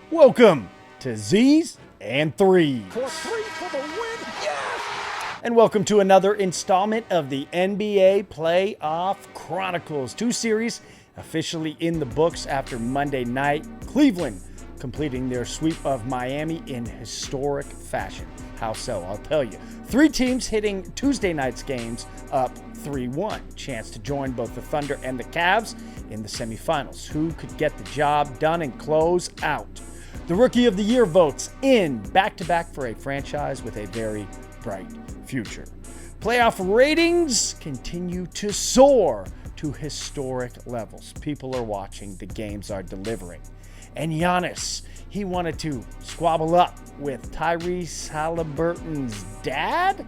Welcome to Z's and Threes. For three for the win. Yes! And welcome to another installment of the NBA Playoff Chronicles. Two series officially in the books after Monday night. Cleveland completing their sweep of Miami in historic fashion. How so? I'll tell you. Three teams hitting Tuesday night's games up 3-1. Chance to join both the Thunder and the Cavs in the semifinals. Who could get the job done and close out? The Rookie of the Year votes in back-to-back for a franchise with a very bright future. Playoff ratings continue to soar to historic levels. People are watching. The games are delivering. And Giannis, he wanted to squabble up with Tyrese Haliburton's dad?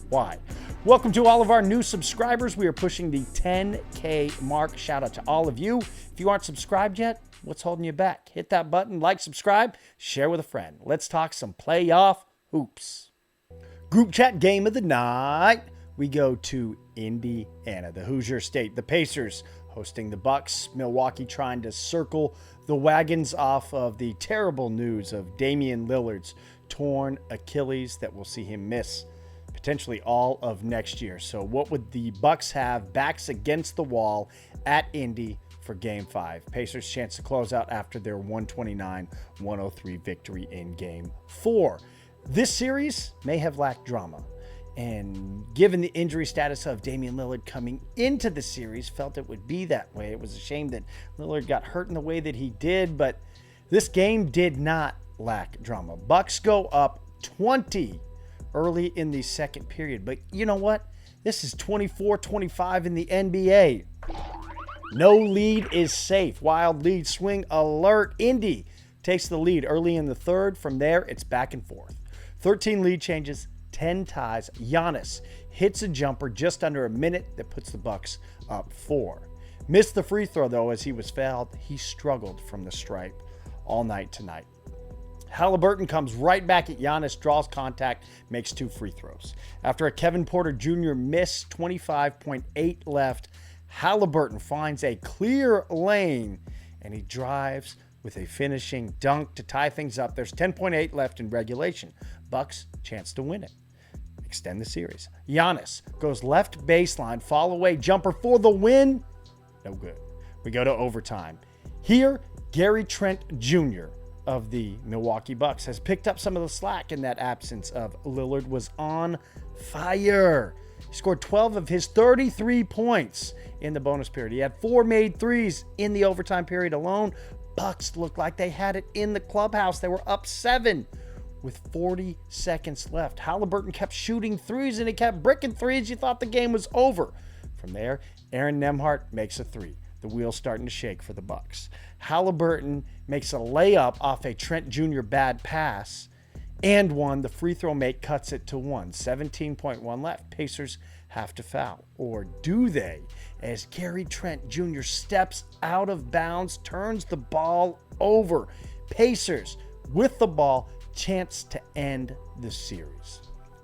Why? Welcome to all of our new subscribers. We are pushing the 10K mark. Shout out to all of you. If you aren't subscribed yet, what's holding you back? Hit that button, like, subscribe, share with a friend. Let's talk some playoff hoops. Group chat game of the night. We go to Indiana, the Hoosier State. The Pacers hosting the Bucks. Milwaukee trying to circle the wagons off of the terrible news of Damian Lillard's torn Achilles that will see him miss potentially all of next year. So what would the Bucks have backs against the wall at Indy for Game 5? Pacers chance to close out after their 129-103 victory in Game 4. This series may have lacked drama. And given the injury status of Damian Lillard coming into the series, felt it would be that way. It was a shame that Lillard got hurt in the way that he did, but this game did not lack drama. Bucks go up 20 early in the second period. But you know what? This is 24-25 in the NBA. No lead is safe. Wild lead swing alert. Indy takes the lead early in the third. From there, it's back and forth. 13 lead changes, 10 ties. Giannis hits a jumper just under a minute that puts the Bucks up 4. Missed the free throw, though, as he was fouled. He struggled from the stripe all night tonight. Haliburton comes right back at Giannis, draws contact, makes 2 free throws. After a Kevin Porter Jr. miss, 25.8 left, Haliburton finds a clear lane, and he drives with a finishing dunk to tie things up. There's 10.8 left in regulation. Bucks chance to win it. Extend the series. Giannis goes left baseline, fall away jumper for the win. No good. We go to overtime. Here, Gary Trent Jr. of the Milwaukee Bucks has picked up some of the slack in that absence of Lillard. Was on fire. He scored 12 of his 33 points in the bonus period. He had 4 made threes in the overtime period alone. Bucks looked like they had it in the clubhouse. They were up 7 with 40 seconds left. Haliburton kept shooting threes and he kept bricking threes. You thought the game was over. From there, Aaron Nemhart makes a 3. The wheel's starting to shake for the Bucks. Haliburton makes a layup off a Trent Jr. bad pass and one. The free throw make cuts it to 1. 17.1 left. Pacers have to foul. Or do they? As Gary Trent Jr. steps out of bounds, turns the ball over. Pacers with the ball, chance to end the series.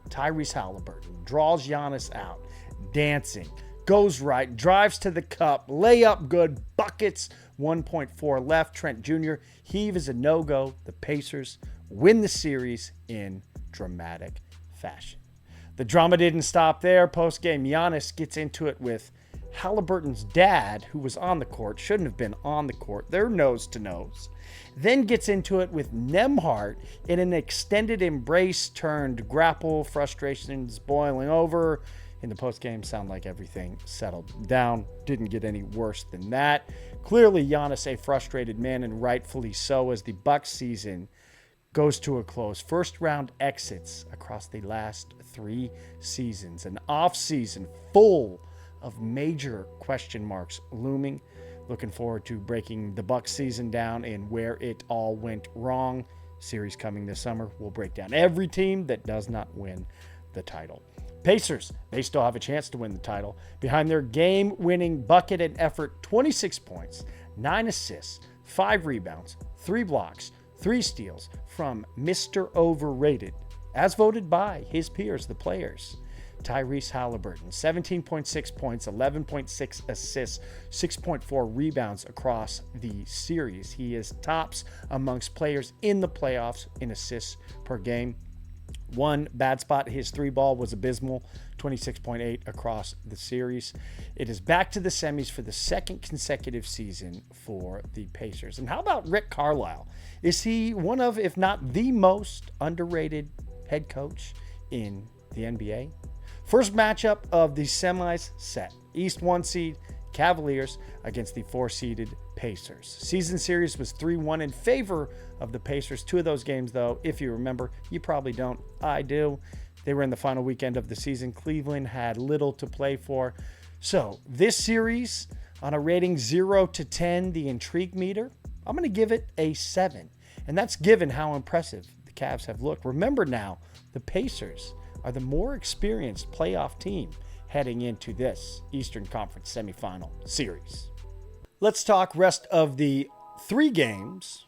Tyrese Haliburton draws Giannis out, dancing, goes right, drives to the cup, layup good, buckets, 1.4 left. Trent Jr. heave is a no-go. The Pacers win the series in dramatic fashion. The drama didn't stop there. Post-game, Giannis gets into it with Haliburton's dad, who was on the court, shouldn't have been on the court. They're nose to nose. Then gets into it with Nemhart in an extended embrace turned grapple. Frustrations boiling over. In the postgame, sound like everything settled down. Didn't get any worse than that. Clearly, Giannis a frustrated man, and rightfully so, as the Bucks season goes to a close. First round exits across the last 3 seasons. An off-season full of major question marks looming. Looking forward to breaking the Bucks season down and where it all went wrong. Series coming this summer. We'll break down every team that does not win the title. Pacers, they still have a chance to win the title. Behind their game-winning bucket and effort, 26 points, 9 assists, 5 rebounds, 3 blocks, 3 steals from Mr. Overrated, as voted by his peers, the players. Tyrese Haliburton, 17.6 points, 11.6 assists, 6.4 rebounds across the series. He is tops amongst players in the playoffs in assists per game. One bad spot, his three ball was abysmal, 26.8 across the series. It is back to the semis for the second consecutive season for the Pacers. And how about Rick Carlisle? Is he one of, if not the most underrated head coach in the NBA? First matchup of the semis set. East 1 seed Cavaliers against the 4-seeded Pacers. Season series was 3-1 in favor of the Pacers. Two of those games, though, if you remember, you probably don't. I do. They were in the final weekend of the season. Cleveland had little to play for. So this series, on a rating 0 to 10, the intrigue meter, I'm going to give it a 7. And that's given how impressive the Cavs have looked. Remember now, the Pacers are the more experienced playoff team heading into this Eastern Conference semifinal series. Let's talk rest of the 4 games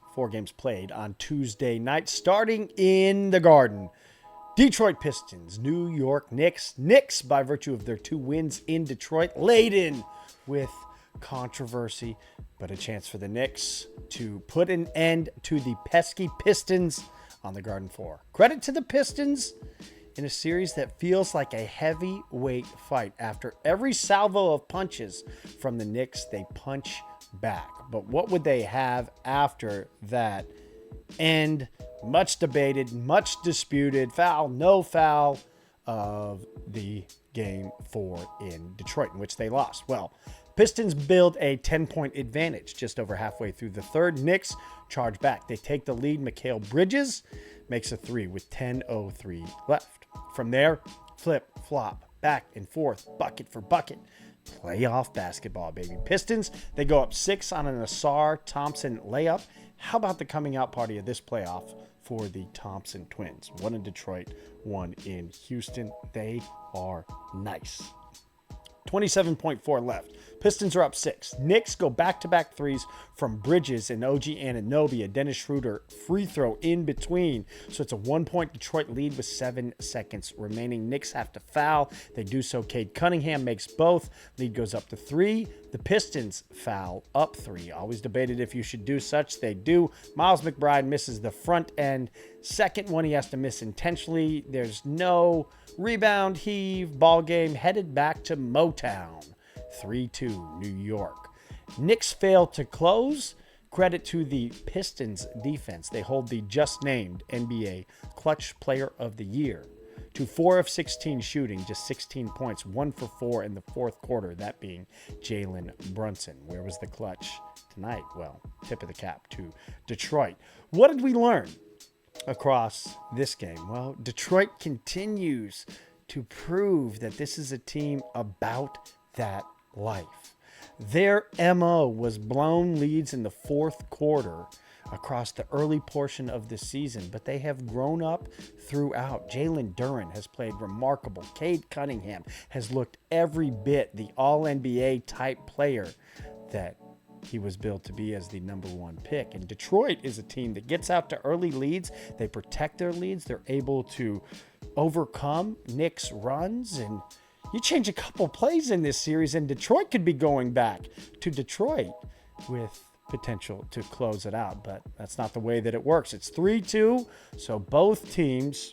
played on Tuesday night, starting in the Garden. Detroit Pistons, New York Knicks. Knicks, by virtue of their 2 wins in Detroit, laden with controversy, but a chance for the Knicks to put an end to the pesky Pistons on the Garden floor. Credit to the Pistons in a series that feels like a heavyweight fight. After every salvo of punches from the Knicks, they punch back. But what would they have after that end? Much debated, much disputed, foul, no foul of the game 4 in Detroit, in which they lost. Well, Pistons build a 10-point advantage just over halfway through the third. Knicks charge back. They take the lead. Mikal Bridges makes a 3 with 10:03 left. From there, flip, flop, back and forth, bucket for bucket. Playoff basketball, baby. Pistons, they go up 6 on an Asar Thompson layup. How about the coming out party of this playoff for the Thompson twins? 1 in Detroit, 1 in Houston. They are nice. 27.4 left. Pistons are up 6. Knicks go back-to-back threes from Bridges and OG Anunoby. A Dennis Schroeder free throw in between. So it's a 1-point Detroit lead with 7 seconds remaining. Knicks have to foul. They do so. Cade Cunningham makes both. Lead goes up to 3. The Pistons foul up 3. Always debated if you should do such. They do. Miles McBride misses the front end. Second one he has to miss intentionally. There's no rebound, heave, ball game headed back to Motown. 3-2 New York. Knicks fail to close. Credit to the Pistons defense. They hold the just named NBA Clutch Player of the Year to 4 of 16 shooting, just 16 points, 1 for 4 in the fourth quarter, that being Jalen Brunson. Where was the clutch tonight? Well, tip of the cap to Detroit. What did we learn across this game? Well, Detroit continues to prove that this is a team about that life. Their MO was blown leads in the fourth quarter across the early portion of the season, but they have grown up throughout. Jalen Duren has played remarkable. Cade Cunningham has looked every bit the All-NBA type player that he was built to be as the number 1 pick. And Detroit is a team that gets out to early leads. They protect their leads. They're able to overcome Knicks runs, and you change a couple plays in this series and Detroit could be going back to Detroit with potential to close it out, but that's not the way that it works. It's 3-2, so both teams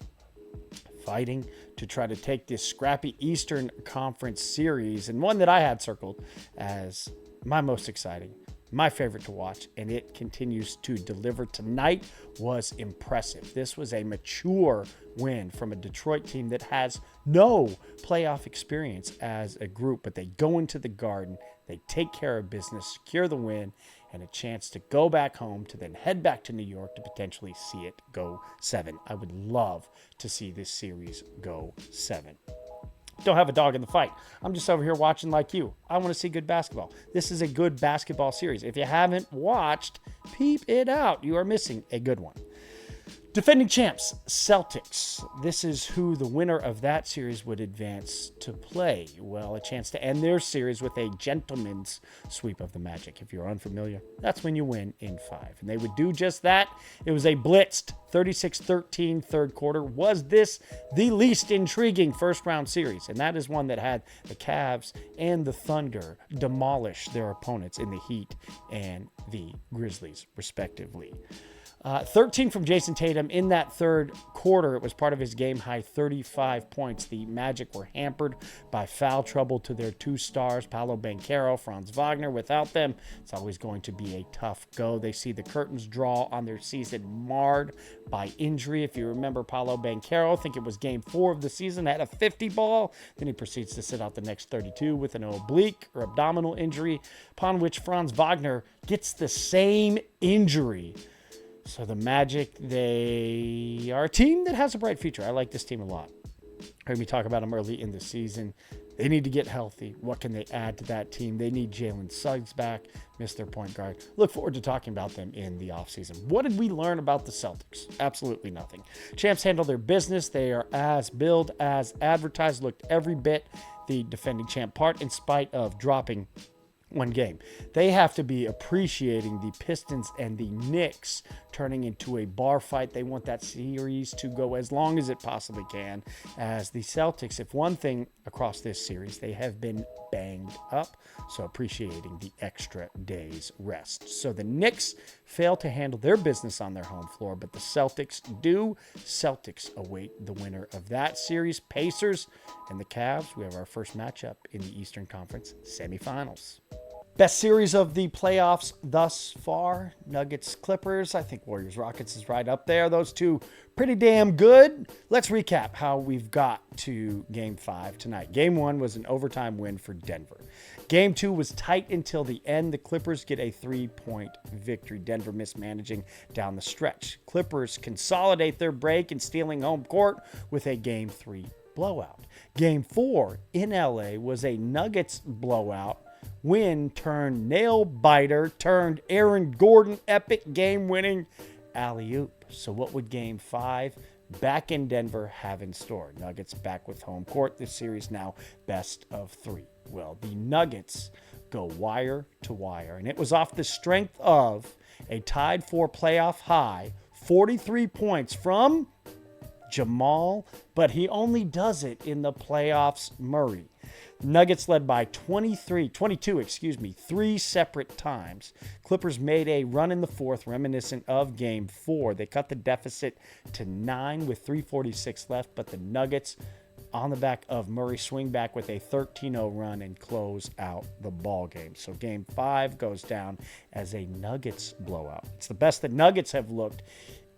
fighting to try to take this scrappy Eastern Conference series, and one that I had circled as my most exciting, my favorite to watch, and it continues to deliver. Tonight was impressive. This was a mature win from a Detroit team that has no playoff experience as a group, but they go into the Garden, they take care of business, secure the win, and a chance to go back home to then head back to New York to potentially see it go 7. I would love to see this series go 7. Don't have a dog in the fight. I'm just over here watching like you. I want to see good basketball. This is a good basketball series. If you haven't watched, peep it out. You are missing a good one. Defending champs, Celtics. This is who the winner of that series would advance to play. Well, a chance to end their series with a gentleman's sweep of the Magic. If you're unfamiliar, that's when you win in 5. And they would do just that. It was a blitzed 36-13 third quarter. Was this the least intriguing first-round series? And that is one that had the Cavs and the Thunder demolish their opponents in the Heat and the Grizzlies, respectively. 13 from Jason Tatum in that third quarter. It was part of his game-high 35 points. The Magic were hampered by foul trouble to their 2 stars, Paolo Banchero, Franz Wagner. Without them, it's always going to be a tough go. They see the curtains draw on their season marred by injury. If you remember, Paolo Banchero, I think it was game 4 of the season, had a 50 ball. Then he proceeds to sit out the next 32 with an oblique or abdominal injury, upon which Franz Wagner gets the same injury. So the Magic, they are a team that has a bright future. I like this team a lot. Heard me talk about them early in the season. They need to get healthy. What can they add to that team? They need Jalen Suggs back, missed their point guard. Look forward to talking about them in the offseason. What did we learn about the Celtics? Absolutely nothing. Champs handle their business. They are as billed, as advertised, looked every bit the defending champ part in spite of dropping one game. They have to be appreciating the Pistons and the Knicks turning into a bar fight. They want that series to go as long as it possibly can. As the Celtics, if one thing across this series, they have been banged up, so appreciating the extra day's rest. So the Knicks fail to handle their business on their home floor, but the Celtics do. Celtics await the winner of that series. Pacers and the Cavs, we have our first matchup in the Eastern Conference semifinals. Best series of the playoffs thus far, Nuggets, Clippers. I think Warriors, Rockets is right up there. Those two pretty damn good. Let's recap how we've got to Game 5 tonight. Game 1 was an overtime win for Denver. Game 2 was tight until the end. The Clippers get a 3-point victory. Denver mismanaging down the stretch. Clippers consolidate their break and stealing home court with a Game 3 blowout. Game 4 in LA was a Nuggets blowout. Win turned nail biter, turned Aaron Gordon epic game-winning alley-oop. So what would Game 5 back in Denver have in store? Nuggets back with home court. This series now best of 3. Well, the Nuggets go wire to wire, and it was off the strength of a tied for playoff high 43 points from Jamal, but he only does it in the playoffs, Murray. Nuggets led by 22, 3 separate times. Clippers made a run in the fourth reminiscent of Game 4. They cut the deficit to 9 with 3:46 left, but the Nuggets, on the back of Murray, swing back with a 13-0 run and close out the ball game. So Game 5 goes down as a Nuggets blowout. It's the best that Nuggets have looked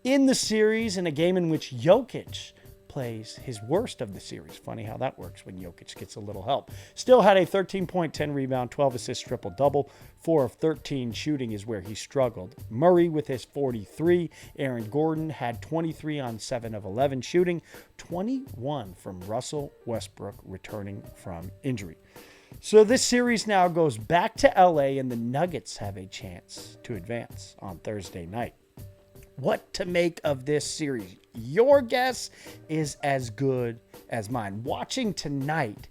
in the series, in a game in which Jokic plays his worst of the series. Funny how that works when Jokic gets a little help. Still had a 13-point, 10 rebound, 12 assist triple-double. 4 of 13 shooting is where he struggled. Murray with his 43. Aaron Gordon had 23 on 7 of 11 shooting. 21 from Russell Westbrook returning from injury. So this series now goes back to LA, and the Nuggets have a chance to advance on Thursday night. What to make of this series? Your guess is as good as mine. Watching tonight,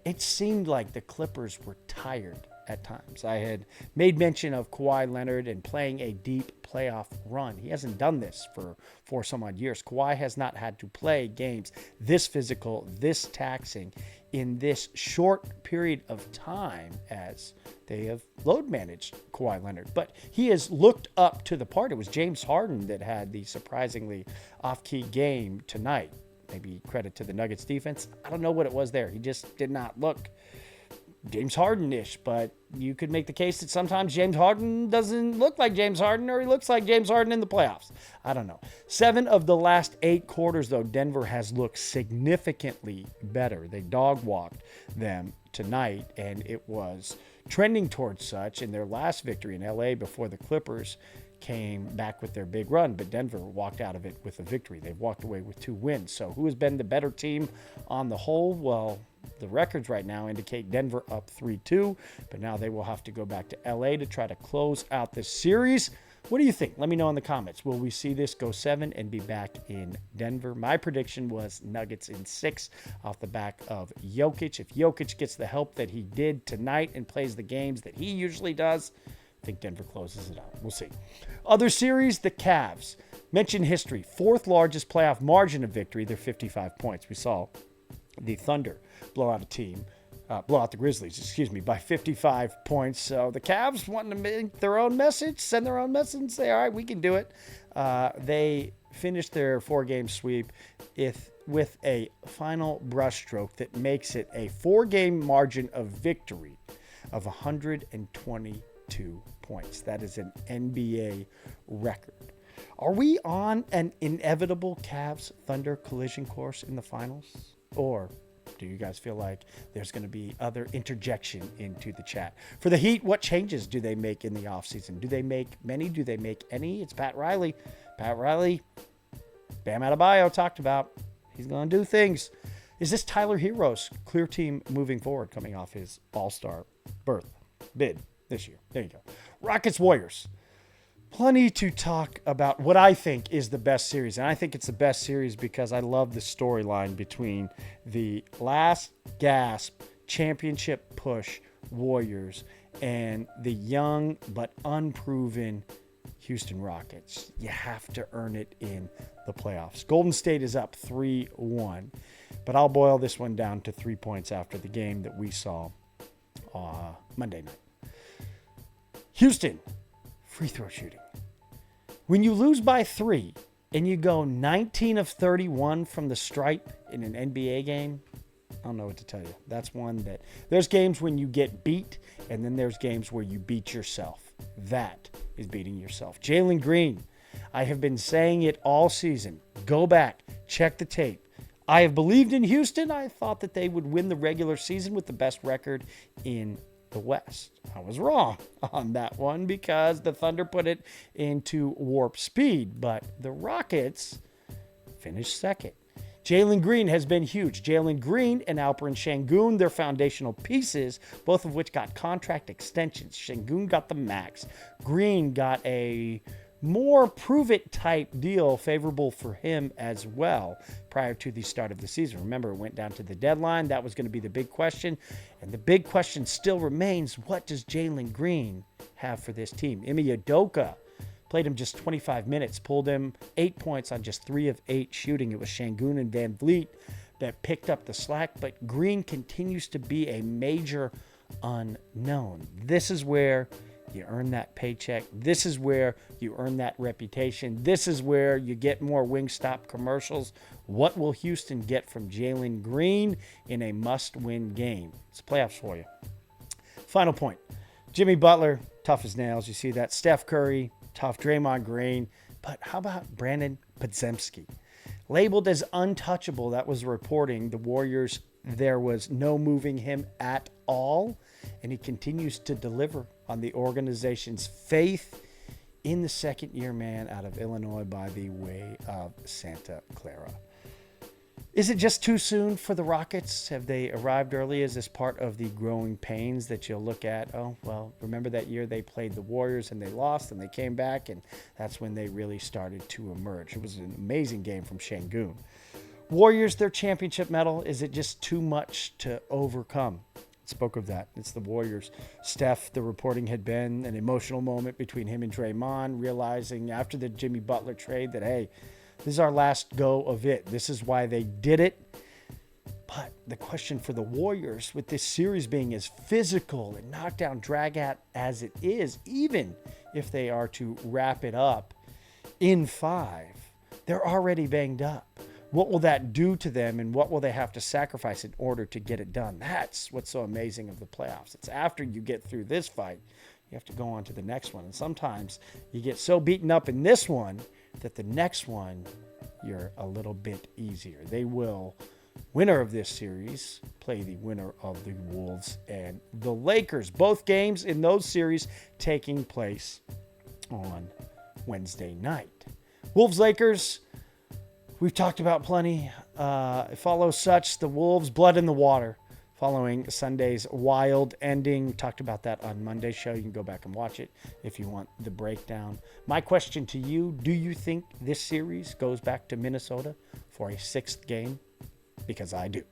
it seemed like the Clippers were tired at times. I had made mention of Kawhi Leonard and playing a deep playoff run. He hasn't done this for some odd years. Kawhi has not had to play games this physical, this taxing, in this short period of time as they have load managed Kawhi Leonard. But he has looked up to the part. It was James Harden that had the surprisingly off-key game tonight. Maybe credit to the Nuggets defense. I don't know what it was there. He just did not look James Harden-ish, but you could make the case that sometimes James Harden doesn't look like James Harden, or he looks like James Harden in the playoffs. I don't know. 7 of the last 8 quarters, though, Denver has looked significantly better. They dog-walked them tonight, and it was trending towards such in their last victory in LA before the Clippers came back with their big run, but Denver walked out of it with a victory. They've walked away with 2 wins. So who has been the better team on the whole? Well, the records right now indicate Denver up 3-2, but now they will have to go back to LA to try to close out this series. What do you think? Let me know in the comments. Will we see this go 7 and be back in Denver? My prediction was Nuggets in 6 off the back of Jokic. If Jokic gets the help that he did tonight and plays the games that he usually does, I think Denver closes it out. We'll see. Other series, the Cavs. Mention history. 4th largest playoff margin of victory. They're 55 points. We saw the Thunder blow out the Grizzlies, by 55 points. So the Cavs wanting to make their own message, send their own message and say, all right, we can do it. They finished their 4-game sweep with a final brushstroke that makes it a 4-game margin of victory of 122 points. That is an NBA record. Are we on an inevitable Cavs-Thunder collision course in the finals? Or do you guys feel like there's going to be other interjection into the chat? For the Heat, what changes do they make in the offseason? Do they make many? Do they make any? It's Pat Riley. Pat Riley, Bam Adebayo talked about. He's going to do things. Is this Tyler Hero's clear team moving forward coming off his all-star bid this year? There you go. Rockets Warriors. Plenty to talk about what I think is the best series. And I think it's the best series because I love the storyline between the last gasp championship push Warriors and the young but unproven Houston Rockets. You have to earn it in the playoffs. Golden State is up 3-1, but I'll boil this one down to 3 points after the game that we saw Monday night. Houston, free throw shooting. When you lose by 3 and you go 19 of 31 from the stripe in an NBA game, I don't know what to tell you. That's one that there's games when you get beat, and then there's games where you beat yourself. That is beating yourself. Jalen Green, I have been saying it all season. Go back, check the tape. I have believed in Houston. I thought that they would win the regular season with the best record in the West. I was wrong on that one because the Thunder put it into warp speed, but the Rockets finished second. Jalen Green has been huge. Jalen Green and Alperen Şengün, their foundational pieces, both of which got contract extensions. Şengün got the max. Green got a more prove-it type deal favorable for him as well prior to the start of the season. Remember, it went down to the deadline. That was going to be the big question. And the big question still remains, what does Jalen Green have for this team? Ime Udoka played him just 25 minutes, pulled him 8 points on just 3 of 8 shooting. It was Şengün and Van Vliet that picked up the slack, but Green continues to be a major unknown. This is where you earn that paycheck. This is where you earn that reputation. This is where you get more Wingstop commercials. What will Houston get from Jalen Green in a must-win game? It's playoffs for you. Final point. Jimmy Butler, tough as nails. You see that. Steph Curry, tough. Draymond Green. But how about Brandon Podziemski? Labeled as untouchable, that was reporting. The Warriors, there was no moving him at all. And he continues to deliver on the organization's faith in the second-year man out of Illinois by the way of Santa Clara. Is it just too soon for the Rockets? Have they arrived early? Is this part of the growing pains that you'll look at? Oh, well, remember that year they played the Warriors and they lost and they came back, and that's when they really started to emerge. It was an amazing game from Şengün. Warriors, their championship medal, is it just too much to overcome? Spoke of that. It's the Warriors. Steph, the reporting had been an emotional moment between him and Draymond, realizing after the Jimmy Butler trade that, hey, this is our last go of it. This is why they did it. But the question for the Warriors, with this series being as physical and knockdown drag out as it is, even if they are to wrap it up in 5, they're already banged up. What will that do to them, and what will they have to sacrifice in order to get it done? That's what's so amazing of the playoffs. It's after you get through this fight, you have to go on to the next one. And sometimes you get so beaten up in this one that the next one, you're a little bit easier. They will, winner of this series, play the winner of the Wolves and the Lakers. Both games in those series taking place on Wednesday night. Wolves-Lakers, we've talked about plenty. It follows such, the Wolves, blood in the water. following Sunday's wild ending. Talked about that on Monday's show. You can go back and watch it if you want the breakdown. My question to you, do you think this series goes back to Minnesota for a 6th game? Because I do.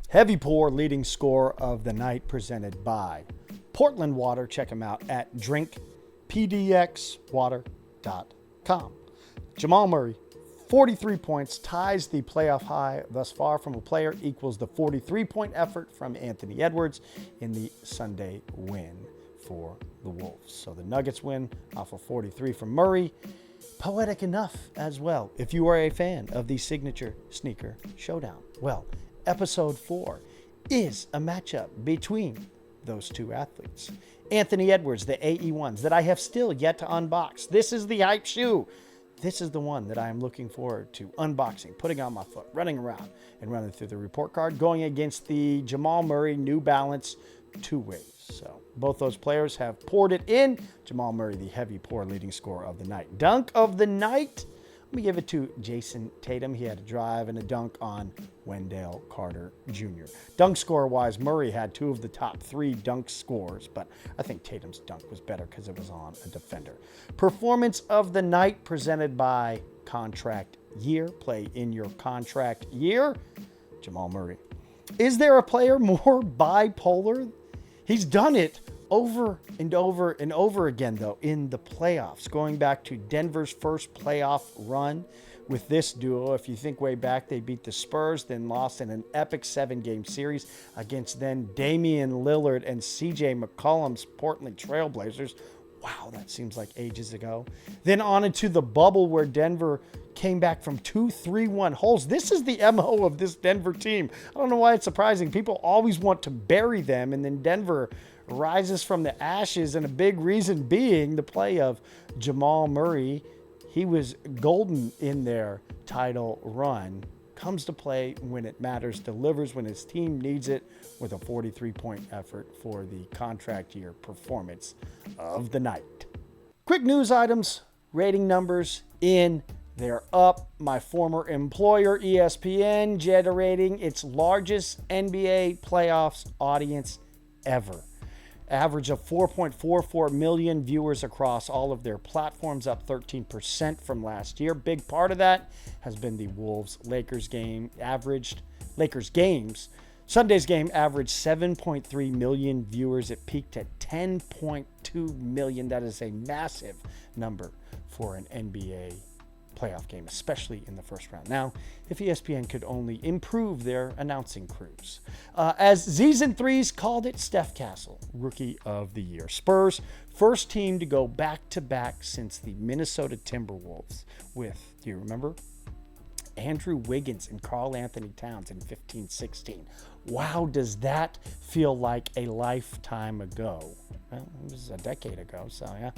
Heavy Pour leading score of the night presented by Portland Water. Check them out at drinkpdxwater.com. Jamal Murray, 43 points, ties the playoff high thus far from a player, equals the 43-point effort from Anthony Edwards in the Sunday win for the Wolves. So the Nuggets win off of 43 from Murray. Poetic enough as well. If you are a fan of the signature sneaker showdown, well, episode 4 is a matchup between those two athletes. Anthony Edwards, the AE1s that I have still yet to unbox. This is the hype shoe. This is the one that I am looking forward to unboxing, putting on my foot, running around and running through the report card, going against the Jamal Murray New Balance 2-ways. So both those players have poured it in. Jamal Murray, the heavy pour leading scorer of the night. Dunk of the night. Let me give it to Jason Tatum. He had a drive and a dunk on Wendell Carter Jr. Dunk score-wise, Murray had 2 of the top 3 dunk scores, but I think Tatum's dunk was better because it was on a defender. Performance of the night presented by Contract Year. Play in your contract year. Jamal Murray. Is there a player more bipolar? He's done it over and over and over again, though, in the playoffs, going back to Denver's first playoff run with this duo. If you think way back, they beat the Spurs, then lost in an epic 7-game series against then Damian Lillard and CJ McCollum's Portland Trailblazers. Wow, that seems like ages ago. Then on into the bubble where Denver came back from 2 3-1 holes. This is the MO of this Denver team. I don't know why it's surprising. People always want to bury them, and then Denver rises from the ashes, and a big reason being the play of Jamal Murray. He was golden in their title run. Comes to play when it matters, delivers when his team needs it with a 43-point effort for the contract year performance of the night. Quick news items, rating numbers in, they're up. My former employer, ESPN, generating its largest NBA playoffs audience ever. Average of 4.44 million viewers across all of their platforms, up 13% from last year. Big part of that has been the Wolves-Lakers game. Lakers games. Sunday's game averaged 7.3 million viewers. It peaked at 10.2 million. That is a massive number for an NBA playoff game, especially in the first round. Now, if ESPN could only improve their announcing crews. As Z's and Threes called it, Steph Castle, Rookie of the Year. Spurs, first team to go back-to-back since the Minnesota Timberwolves with, do you remember? Andrew Wiggins and Karl Anthony Towns in 15-16. Wow, does that feel like a lifetime ago? Well, it was a decade ago, so yeah.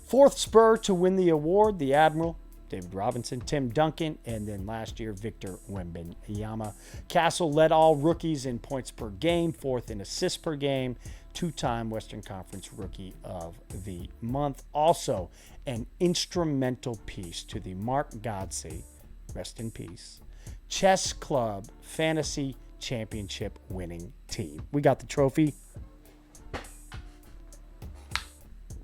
4th Spur to win the award, the Admiral, David Robinson, Tim Duncan, and then last year, Victor Wembanyama. Castle led all rookies in points per game, 4th in assists per game, 2-time Western Conference Rookie of the Month. Also, an instrumental piece to the Mark Godsey, rest in peace, Chess Club Fantasy Championship winning team. We got the trophy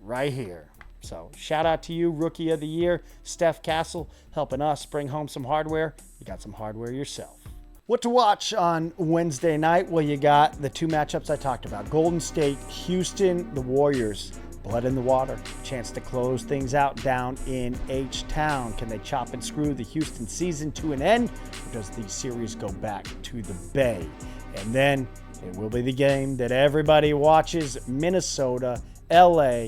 right here. So shout out to you, Rookie of the Year, Steph Castle, helping us bring home some hardware. You got some hardware yourself. What to watch on Wednesday night? Well, you got the 2 matchups I talked about. Golden State, Houston, the Warriors. Blood in the water. Chance to close things out down in H-Town. Can they chop and screw the Houston season to an end? Or does the series go back to the Bay? And then it will be the game that everybody watches. Minnesota, LA.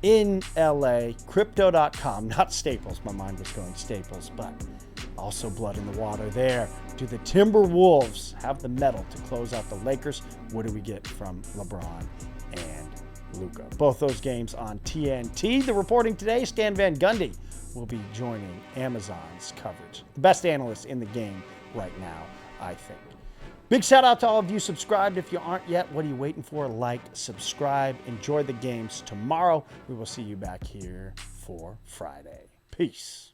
In LA, Crypto.com, not Staples. My mind was going Staples, but also blood in the water there. Do the Timberwolves have the mettle to close out the Lakers? What do we get from LeBron and Luka? Both those games on TNT. The reporting today, Stan Van Gundy will be joining Amazon's coverage. The best analyst in the game right now, I think. Big shout out to all of you subscribed. If you aren't yet, what are you waiting for? Like, subscribe, enjoy the games tomorrow. We will see you back here for Friday. Peace.